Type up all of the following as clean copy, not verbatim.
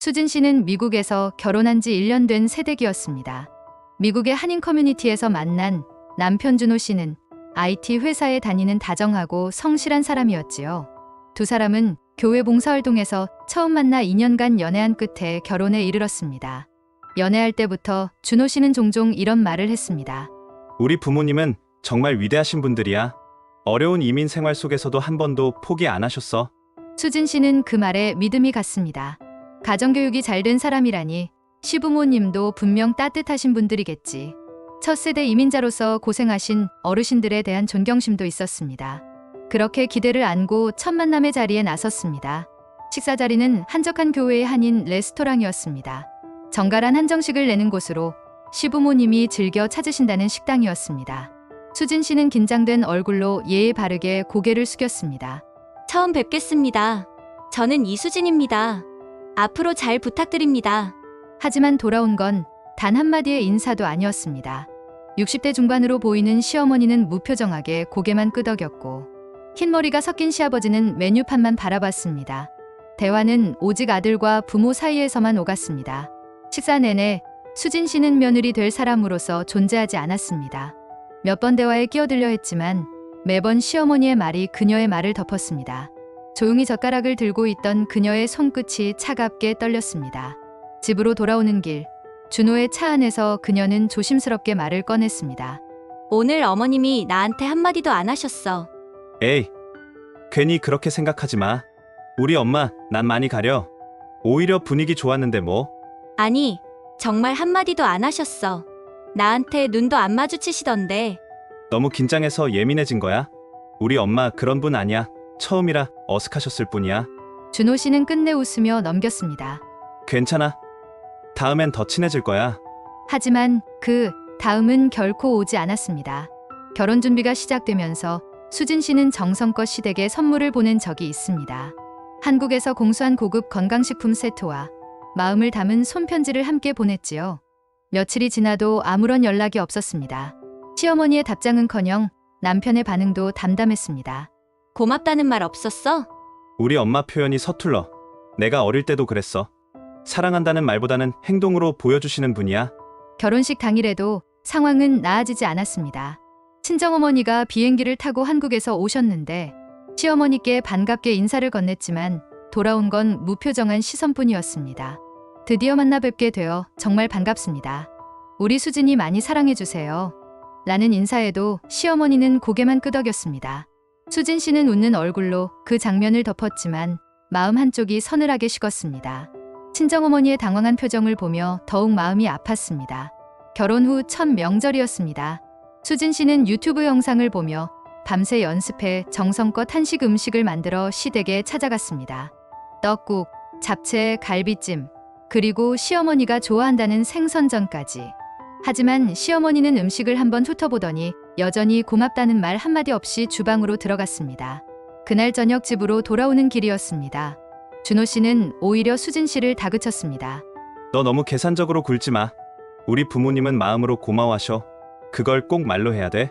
수진 씨는 미국에서 결혼한 지 1년 된 새댁이었습니다. 미국의 한인 커뮤니티에서 만난 남편 준호 씨는 IT 회사에 다니는 다정하고 성실한 사람이었지요. 두 사람은 교회 봉사활동에서 처음 만나 2년간 연애한 끝에 결혼에 이르렀습니다. 연애할 때부터 준호 씨는 종종 이런 말을 했습니다. 우리 부모님은 정말 위대하신 분들이야. 어려운 이민 생활 속에서도 한 번도 포기 안 하셨어. 수진 씨는 그 말에 믿음이 갔습니다. 가정교육이 잘 된 사람이라니 시부모님도 분명 따뜻하신 분들이겠지. 첫 세대 이민자로서 고생하신 어르신들에 대한 존경심도 있었습니다. 그렇게 기대를 안고 첫 만남의 자리에 나섰습니다. 식사 자리는 한적한 교회의 한인 레스토랑이었습니다. 정갈한 한정식을 내는 곳으로 시부모님이 즐겨 찾으신다는 식당이었습니다. 수진 씨는 긴장된 얼굴로 예의 바르게 고개를 숙였습니다. 처음 뵙겠습니다. 저는 이수진입니다. 앞으로 잘 부탁드립니다. 하지만 돌아온 건 단 한마디의 인사도 아니었습니다. 60대 중반으로 보이는 시어머니는 무표정하게 고개만 끄덕였고 흰머리가 섞인 시아버지는 메뉴판만 바라봤습니다. 대화는 오직 아들과 부모 사이에서만 오갔습니다. 식사 내내 수진 씨는 며느리 될 사람으로서 존재하지 않았습니다. 몇 번 대화에 끼어들려 했지만 매번 시어머니의 말이 그녀의 말을 덮었습니다. 조용히 젓가락을 들고 있던 그녀의 손끝이 차갑게 떨렸습니다. 집으로 돌아오는 길, 준호의 차 안에서 그녀는 조심스럽게 말을 꺼냈습니다. 오늘 어머님이 나한테 한마디도 안 하셨어. 에이, 괜히 그렇게 생각하지 마. 우리 엄마 난 많이 가려. 오히려 분위기 좋았는데 뭐. 아니, 정말 한마디도 안 하셨어. 나한테 눈도 안 마주치시던데. 너무 긴장해서 예민해진 거야. 우리 엄마 그런 분 아니야. 처음이라 어색하셨을 뿐이야. 준호 씨는 끝내 웃으며 넘겼습니다. 괜찮아. 다음엔 더 친해질 거야. 하지만 그 다음은 결코 오지 않았습니다. 결혼 준비가 시작되면서 수진 씨는 정성껏 시댁에 선물을 보낸 적이 있습니다. 한국에서 공수한 고급 건강식품 세트와 마음을 담은 손편지를 함께 보냈지요. 며칠이 지나도 아무런 연락이 없었습니다. 시어머니의 답장은커녕 남편의 반응도 담담했습니다. 고맙다는 말 없었어? 우리 엄마 표현이 서툴러. 내가 어릴 때도 그랬어. 사랑한다는 말보다는 행동으로 보여주시는 분이야. 결혼식 당일에도 상황은 나아지지 않았습니다. 친정어머니가 비행기를 타고 한국에서 오셨는데 시어머니께 반갑게 인사를 건넸지만 돌아온 건 무표정한 시선뿐이었습니다. 드디어 만나 뵙게 되어 정말 반갑습니다. 우리 수진이 많이 사랑해주세요. 라는 인사에도 시어머니는 고개만 끄덕였습니다. 수진 씨는 웃는 얼굴로 그 장면을 덮었지만 마음 한쪽이 서늘하게 식었습니다. 친정어머니의 당황한 표정을 보며 더욱 마음이 아팠습니다. 결혼 후 첫 명절이었습니다. 수진 씨는 유튜브 영상을 보며 밤새 연습해 정성껏 한식 음식을 만들어 시댁에 찾아갔습니다. 떡국, 잡채, 갈비찜, 그리고 시어머니가 좋아한다는 생선전까지. 하지만 시어머니는 음식을 한번 훑어보더니 여전히 고맙다는 말 한마디 없이 주방으로 들어갔습니다. 그날 저녁 집으로 돌아오는 길이었습니다. 준호 씨는 오히려 수진 씨를 다그쳤습니다. 너 너무 계산적으로 굴지 마. 우리 부모님은 마음으로 고마워하셔. 그걸 꼭 말로 해야 돼.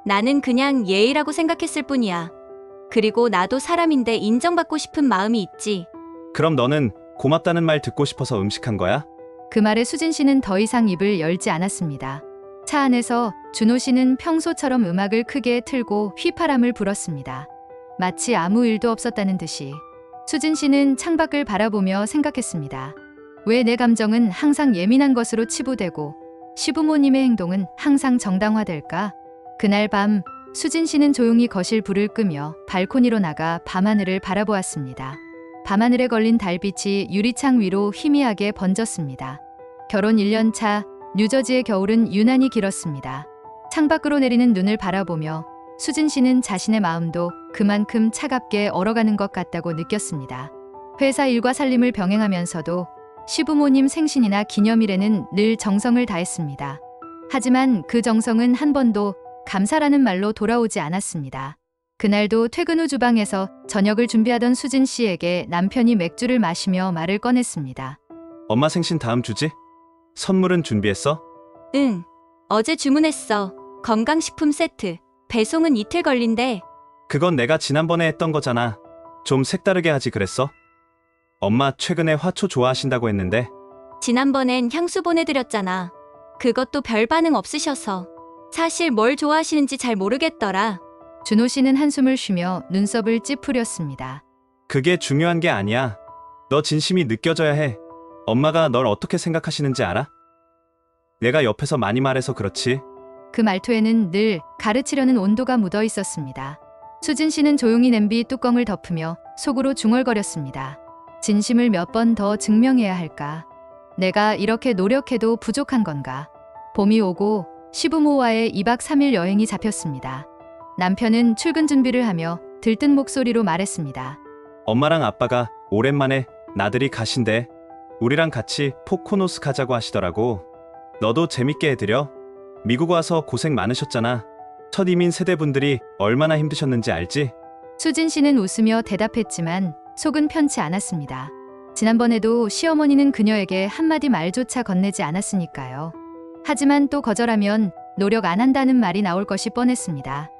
나는 그냥 예의라고 생각했을 뿐이야. 그리고 나도 사람인데 인정받고 싶은 마음이 있지. 그럼 너는 고맙다는 말 듣고 싶어서 음식한 거야? 그 말에 수진 씨는 더 이상 입을 열지 않았습니다. 차 안에서 준호 씨는 평소처럼 음악을 크게 틀고 휘파람을 불었습니다. 마치 아무 일도 없었다는 듯이. 수진 씨는 창밖을 바라보며 생각했습니다. 왜 내 감정은 항상 예민한 것으로 치부되고 시부모님의 행동은 항상 정당화될까? 그날 밤 수진 씨는 조용히 거실 불을 끄며 발코니로 나가 밤하늘을 바라보았습니다. 밤하늘에 걸린 달빛이 유리창 위로 희미하게 번졌습니다. 결혼 1년 차 뉴저지의 겨울은 유난히 길었습니다. 창밖으로 내리는 눈을 바라보며 수진 씨는 자신의 마음도 그만큼 차갑게 얼어가는 것 같다고 느꼈습니다. 회사 일과 살림을 병행하면서도 시부모님 생신이나 기념일에는 늘 정성을 다했습니다. 하지만 그 정성은 한 번도 감사라는 말로 돌아오지 않았습니다. 그날도 퇴근 후 주방에서 저녁을 준비하던 수진 씨에게 남편이 맥주를 마시며 말을 꺼냈습니다. 엄마 생신 다음 주지? 선물은 준비했어? 응. 어제 주문했어. 건강식품 세트. 배송은 이틀 걸린대. 그건 내가 지난번에 했던 거잖아. 좀 색다르게 하지 그랬어? 엄마 최근에 화초 좋아하신다고 했는데 지난번엔 향수 보내드렸잖아. 그것도 별 반응 없으셔서. 사실 뭘 좋아하시는지 잘 모르겠더라. 준호 씨는 한숨을 쉬며 눈썹을 찌푸렸습니다. 그게 중요한 게 아니야. 너 진심이 느껴져야 해. 엄마가 널 어떻게 생각하시는지 알아? 내가 옆에서 많이 말해서 그렇지. 그 말투에는 늘 가르치려는 온도가 묻어 있었습니다. 수진 씨는 조용히 냄비 뚜껑을 덮으며 속으로 중얼거렸습니다. 진심을 몇 번 더 증명해야 할까? 내가 이렇게 노력해도 부족한 건가? 봄이 오고 시부모와의 2박 3일 여행이 잡혔습니다. 남편은 출근 준비를 하며 들뜬 목소리로 말했습니다. 엄마랑 아빠가 오랜만에 나들이 가신대. 우리랑 같이 포코노스 가자고 하시더라고. 너도 재밌게 해드려. 미국 와서 고생 많으셨잖아. 첫 이민 세대분들이 얼마나 힘드셨는지 알지? 수진 씨는 웃으며 대답했지만 속은 편치 않았습니다. 지난번에도 시어머니는 그녀에게 한마디 말조차 건네지 않았으니까요. 하지만 또 거절하면 노력 안 한다는 말이 나올 것이 뻔했습니다.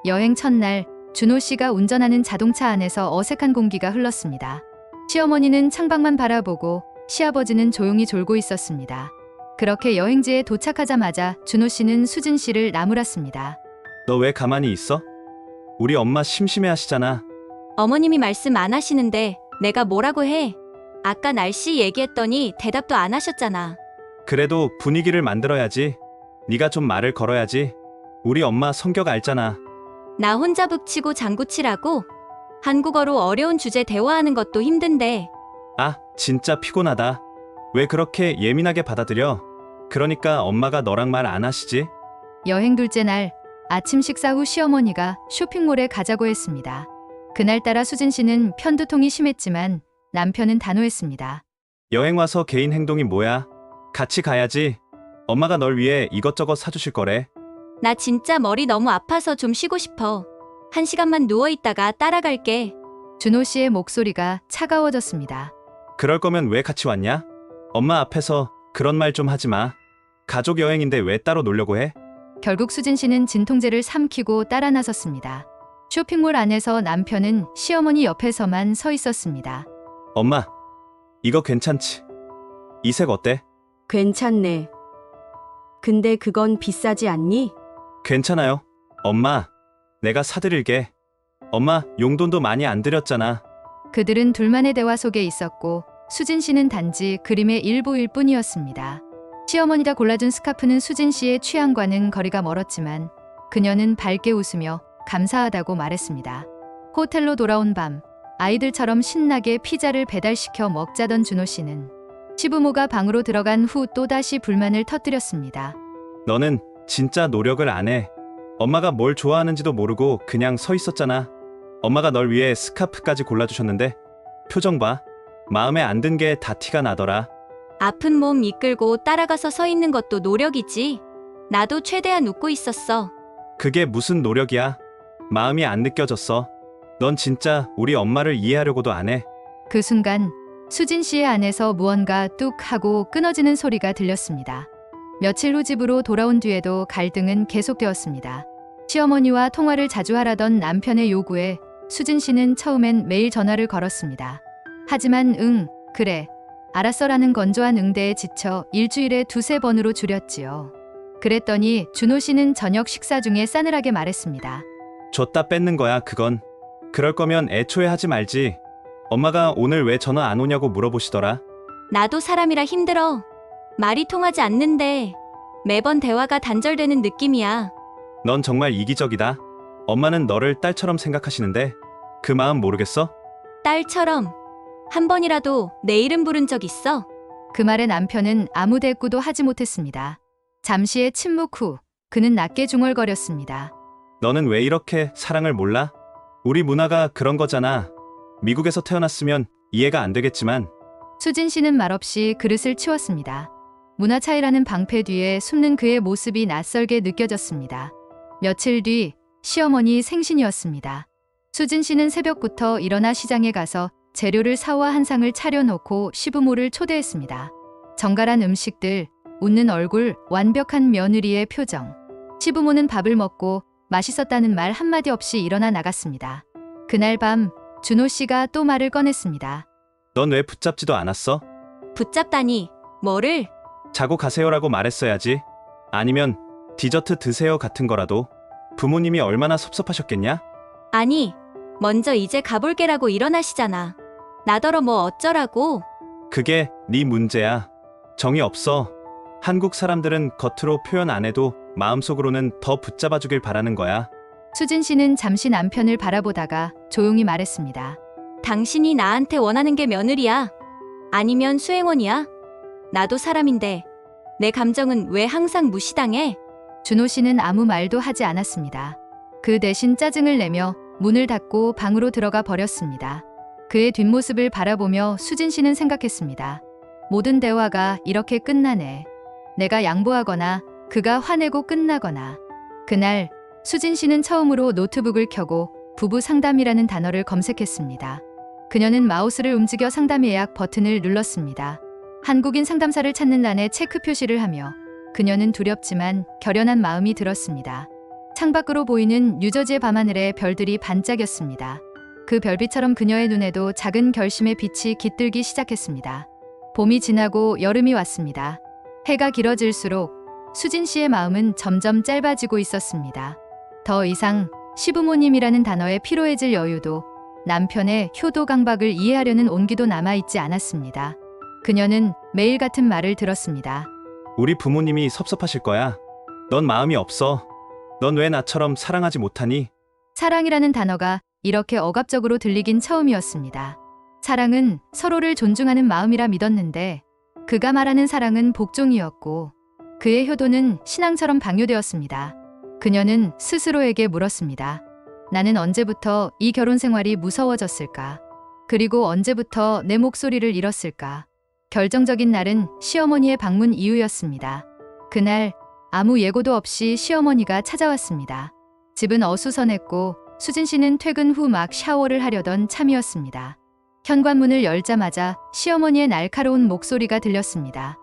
여행 첫날 준호 씨가 운전하는 자동차 안에서 어색한 공기가 흘렀습니다. 시어머니는 창밖만 바라보고 시아버지는 조용히 졸고 있었습니다. 그렇게 여행지에 도착하자마자 준호 씨는 수진 씨를 나무랐습니다. 너 왜 가만히 있어? 우리 엄마 심심해 하시잖아. 어머님이 말씀 안 하시는데 내가 뭐라고 해? 아까 날씨 얘기했더니 대답도 안 하셨잖아. 그래도 분위기를 만들어야지. 네가 좀 말을 걸어야지. 우리 엄마 성격 알잖아. 나 혼자 북치고 장구치라고? 한국어로 어려운 주제 대화하는 것도 힘든데. 아, 진짜 피곤하다. 왜 그렇게 예민하게 받아들여? 그러니까 엄마가 너랑 말 안 하시지? 여행 둘째 날 아침 식사 후 시어머니가 쇼핑몰에 가자고 했습니다. 그날따라 수진 씨는 편두통이 심했지만 남편은 단호했습니다. 여행 와서 개인 행동이 뭐야? 같이 가야지. 엄마가 널 위해 이것저것 사주실 거래. 나 진짜 머리 너무 아파서 좀 쉬고 싶어. 1시간만 누워있다가 따라갈게. 준호 씨의 목소리가 차가워졌습니다. 그럴 거면 왜 같이 왔냐? 엄마 앞에서 그런 말 좀 하지 마. 가족 여행인데 왜 따로 놀려고 해? 결국 수진 씨는 진통제를 삼키고 따라 나섰습니다. 쇼핑몰 안에서 남편은 시어머니 옆에서만 서 있었습니다. 엄마, 이거 괜찮지? 이 색 어때? 괜찮네. 근데 그건 비싸지 않니? 괜찮아요. 엄마, 내가 사드릴게. 엄마, 용돈도 많이 안 들였잖아. 그들은 둘만의 대화 속에 있었고 수진 씨는 단지 그림의 일부일 뿐이었습니다. 시어머니가 골라준 스카프는 수진 씨의 취향과는 거리가 멀었지만 그녀는 밝게 웃으며 감사하다고 말했습니다. 호텔로 돌아온 밤 아이들처럼 신나게 피자를 배달시켜 먹자던 준호 씨는 시부모가 방으로 들어간 후 또다시 불만을 터뜨렸습니다. 너는 진짜 노력을 안 해. 엄마가 뭘 좋아하는지도 모르고 그냥 서 있었잖아. 엄마가 널 위해 스카프까지 골라주셨는데 표정 봐. 마음에 안 든 게 다 티가 나더라. 아픈 몸 이끌고 따라가서 서 있는 것도 노력이지. 나도 최대한 웃고 있었어. 그게 무슨 노력이야? 마음이 안 느껴졌어. 넌 진짜 우리 엄마를 이해하려고도 안 해. 그 순간 수진 씨의 안에서 무언가 뚝 하고 끊어지는 소리가 들렸습니다. 며칠 후 집으로 돌아온 뒤에도 갈등은 계속되었습니다. 시어머니와 통화를 자주 하라던 남편의 요구에 수진 씨는 처음엔 매일 전화를 걸었습니다. 하지만 응, 그래, 알았어라는 건조한 응대에 지쳐 일주일에 2~3번으로 줄였지요. 그랬더니 준호 씨는 저녁 식사 중에 싸늘하게 말했습니다. 줬다 뺏는 거야, 그건. 그럴 거면 애초에 하지 말지. 엄마가 오늘 왜 전화 안 오냐고 물어보시더라. 나도 사람이라 힘들어. 말이 통하지 않는데 매번 대화가 단절되는 느낌이야. 넌 정말 이기적이다. 엄마는 너를 딸처럼 생각하시는데 그 마음 모르겠어? 딸처럼. 한 번이라도 내 이름 부른 적 있어? 그 말에 남편은 아무 대꾸도 하지 못했습니다. 잠시의 침묵 후 그는 낮게 중얼거렸습니다. 너는 왜 이렇게 사랑을 몰라? 우리 문화가 그런 거잖아. 미국에서 태어났으면 이해가 안 되겠지만. 수진 씨는 말없이 그릇을 치웠습니다. 문화 차이라는 방패 뒤에 숨는 그의 모습이 낯설게 느껴졌습니다. 며칠 뒤 시어머니 생신이었습니다. 수진 씨는 새벽부터 일어나 시장에 가서 재료를 사와 한 상을 차려놓고 시부모를 초대했습니다. 정갈한 음식들, 웃는 얼굴, 완벽한 며느리의 표정. 시부모는 밥을 먹고 맛있었다는 말 한마디 없이 일어나 나갔습니다. 그날 밤 준호 씨가 또 말을 꺼냈습니다. 넌 왜 붙잡지도 않았어? 붙잡다니. 뭐를? 자고 가세요라고 말했어야지. 아니면 디저트 드세요 같은 거라도. 부모님이 얼마나 섭섭하셨겠냐? 아니, 먼저 이제 가볼게라고 일어나시잖아. 나더러 뭐 어쩌라고? 그게 네 문제야. 정이 없어. 한국 사람들은 겉으로 표현 안 해도 마음속으로는 더 붙잡아 주길 바라는 거야. 수진 씨는 잠시 남편을 바라보다가 조용히 말했습니다. 당신이 나한테 원하는 게 며느리야? 아니면 수행원이야? 나도 사람인데 내 감정은 왜 항상 무시당해? 준호 씨는 아무 말도 하지 않았습니다. 그 대신 짜증을 내며 문을 닫고 방으로 들어가 버렸습니다. 그의 뒷모습을 바라보며 수진 씨는 생각했습니다. 모든 대화가 이렇게 끝나네. 내가 양보하거나 그가 화내고 끝나거나. 그날 수진 씨는 처음으로 노트북을 켜고 부부 상담이라는 단어를 검색했습니다. 그녀는 마우스를 움직여 상담 예약 버튼을 눌렀습니다. 한국인 상담사를 찾는 란에 체크 표시를 하며 그녀는 두렵지만 결연한 마음이 들었습니다. 창밖으로 보이는 뉴저지의 밤하늘에 별들이 반짝였습니다. 그 별빛처럼 그녀의 눈에도 작은 결심의 빛이 깃들기 시작했습니다. 봄이 지나고 여름이 왔습니다. 해가 길어질수록 수진 씨의 마음은 점점 짧아지고 있었습니다. 더 이상 시부모님이라는 단어에 피로해질 여유도 남편의 효도 강박을 이해하려는 온기도 남아있지 않았습니다. 그녀는 매일 같은 말을 들었습니다. 우리 부모님이 섭섭하실 거야. 넌 마음이 없어. 넌 왜 나처럼 사랑하지 못하니? 사랑이라는 단어가 이렇게 억압적으로 들리긴 처음이었습니다. 사랑은 서로를 존중하는 마음이라 믿었는데 그가 말하는 사랑은 복종이었고 그의 효도는 신앙처럼 강요되었습니다. 그녀는 스스로에게 물었습니다. 나는 언제부터 이 결혼 생활이 무서워졌을까? 그리고 언제부터 내 목소리를 잃었을까? 결정적인 날은 시어머니의 방문 이후였습니다. 그날 아무 예고도 없이 시어머니가 찾아왔습니다. 집은 어수선했고 수진 씨는 퇴근 후 막 샤워를 하려던 참이었습니다. 현관문을 열자마자 시어머니의 날카로운 목소리가 들렸습니다.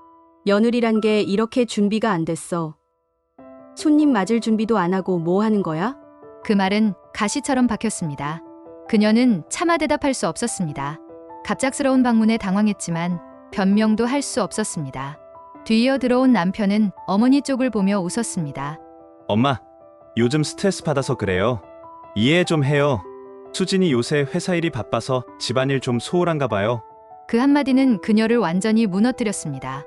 며느리란 게 이렇게 준비가 안 됐어. 손님 맞을 준비도 안 하고 뭐 하는 거야? 그 말은 가시처럼 박혔습니다. 그녀는 차마 대답할 수 없었습니다. 갑작스러운 방문에 당황했지만 변명도 할 수 없었습니다. 뒤이어 들어온 남편은 어머니 쪽을 보며 웃었습니다. 엄마, 요즘 스트레스 받아서 그래요. 이해 좀 해요. 수진이 요새 회사 일이 바빠서 집안일 좀 소홀한가 봐요. 그 한마디는 그녀를 완전히 무너뜨렸습니다.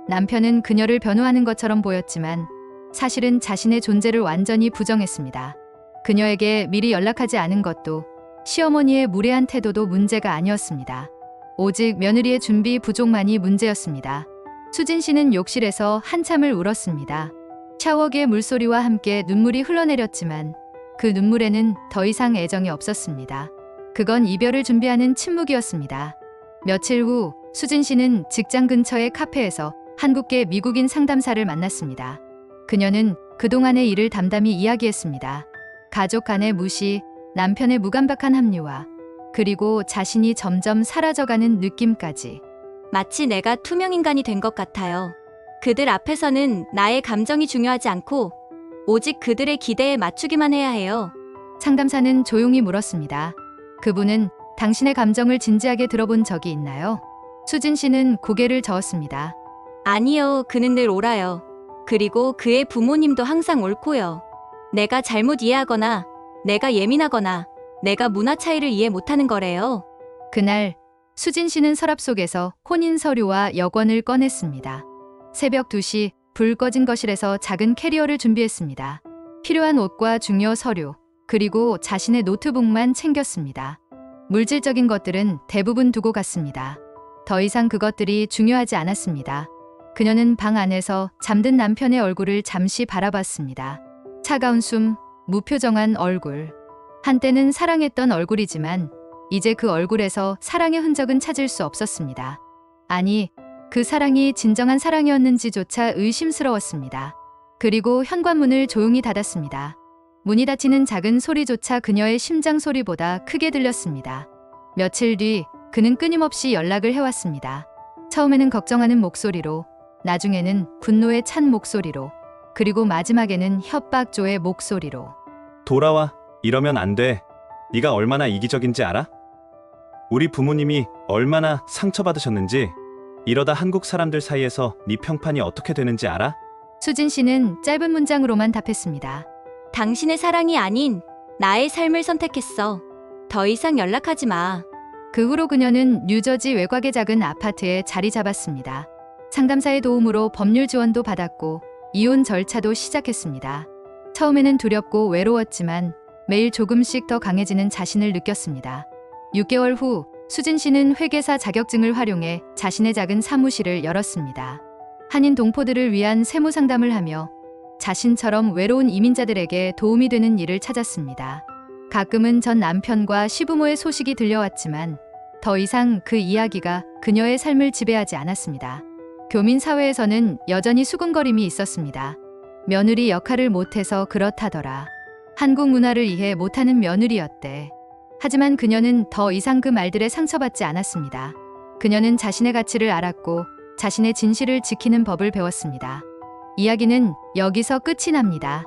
남편은 그녀를 변호하는 것처럼 보였지만 사실은 자신의 존재를 완전히 부정했습니다. 그녀에게 미리 연락하지 않은 것도 시어머니의 무례한 태도도 문제가 아니었습니다. 오직 며느리의 준비 부족만이 문제였습니다. 수진 씨는 욕실에서 한참을 울었습니다. 샤워기의 물소리와 함께 눈물이 흘러내렸지만 그 눈물에는 더 이상 애정이 없었습니다. 그건 이별을 준비하는 침묵이었습니다. 며칠 후 수진 씨는 직장 근처의 카페에서 한국계 미국인 상담사를 만났습니다. 그녀는 그동안의 일을 담담히 이야기했습니다. 가족 간의 무시, 남편의 무감각한 합리화, 그리고 자신이 점점 사라져가는 느낌까지. 마치 내가 투명인간이 된 것 같아요. 그들 앞에서는 나의 감정이 중요하지 않고 오직 그들의 기대에 맞추기만 해야 해요. 상담사는 조용히 물었습니다. 그분은 당신의 감정을 진지하게 들어본 적이 있나요? 수진 씨는 고개를 저었습니다. 아니요, 그는 늘 옳아요. 그리고 그의 부모님도 항상 옳고요. 내가 잘못 이해하거나 내가 예민하거나 내가 문화 차이를 이해 못하는 거래요. 그날 수진 씨는 서랍 속에서 혼인 서류와 여권을 꺼냈습니다. 새벽 2시 불 꺼진 거실에서 작은 캐리어를 준비했습니다. 필요한 옷과 중요 서류, 그리고 자신의 노트북만 챙겼습니다. 물질적인 것들은 대부분 두고 갔습니다. 더 이상 그것들이 중요하지 않았습니다. 그녀는 방 안에서 잠든 남편의 얼굴을 잠시 바라봤습니다. 차가운 숨, 무표정한 얼굴. 한때는 사랑했던 얼굴이지만 이제 그 얼굴에서 사랑의 흔적은 찾을 수 없었습니다. 아니, 그 사랑이 진정한 사랑이었는지조차 의심스러웠습니다. 그리고 현관문을 조용히 닫았습니다. 문이 닫히는 작은 소리조차 그녀의 심장 소리보다 크게 들렸습니다. 며칠 뒤 그는 끊임없이 연락을 해왔습니다. 처음에는 걱정하는 목소리로, 나중에는 분노에 찬 목소리로, 그리고 마지막에는 협박조의 목소리로. 돌아와. 이러면 안 돼. 네가 얼마나 이기적인지 알아? 우리 부모님이 얼마나 상처받으셨는지, 이러다 한국 사람들 사이에서 네 평판이 어떻게 되는지 알아? 수진 씨는 짧은 문장으로만 답했습니다. 당신의 사랑이 아닌 나의 삶을 선택했어. 더 이상 연락하지 마. 그 후로 그녀는 뉴저지 외곽의 작은 아파트에 자리 잡았습니다. 상담사의 도움으로 법률 지원도 받았고 이혼 절차도 시작했습니다. 처음에는 두렵고 외로웠지만 매일 조금씩 더 강해지는 자신을 느꼈습니다. 6개월 후 수진 씨는 회계사 자격증을 활용해 자신의 작은 사무실을 열었습니다. 한인 동포들을 위한 세무 상담을 하며 자신처럼 외로운 이민자들에게 도움이 되는 일을 찾았습니다. 가끔은 전 남편과 시부모의 소식이 들려왔지만 더 이상 그 이야기가 그녀의 삶을 지배하지 않았습니다. 교민 사회에서는 여전히 수군거림이 있었습니다. 며느리 역할을 못해서 그렇다더라. 한국 문화를 이해 못하는 며느리였대. 하지만 그녀는 더 이상 그 말들에 상처받지 않았습니다. 그녀는 자신의 가치를 알았고 자신의 진실을 지키는 법을 배웠습니다. 이야기는 여기서 끝이 납니다.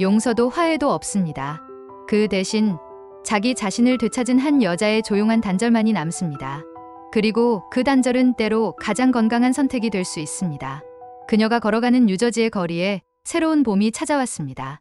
용서도 화해도 없습니다. 그 대신 자기 자신을 되찾은 한 여자의 조용한 단절만이 남습니다. 그리고 그 단절은 때로 가장 건강한 선택이 될 수 있습니다. 그녀가 걸어가는 뉴저지의 거리에 새로운 봄이 찾아왔습니다.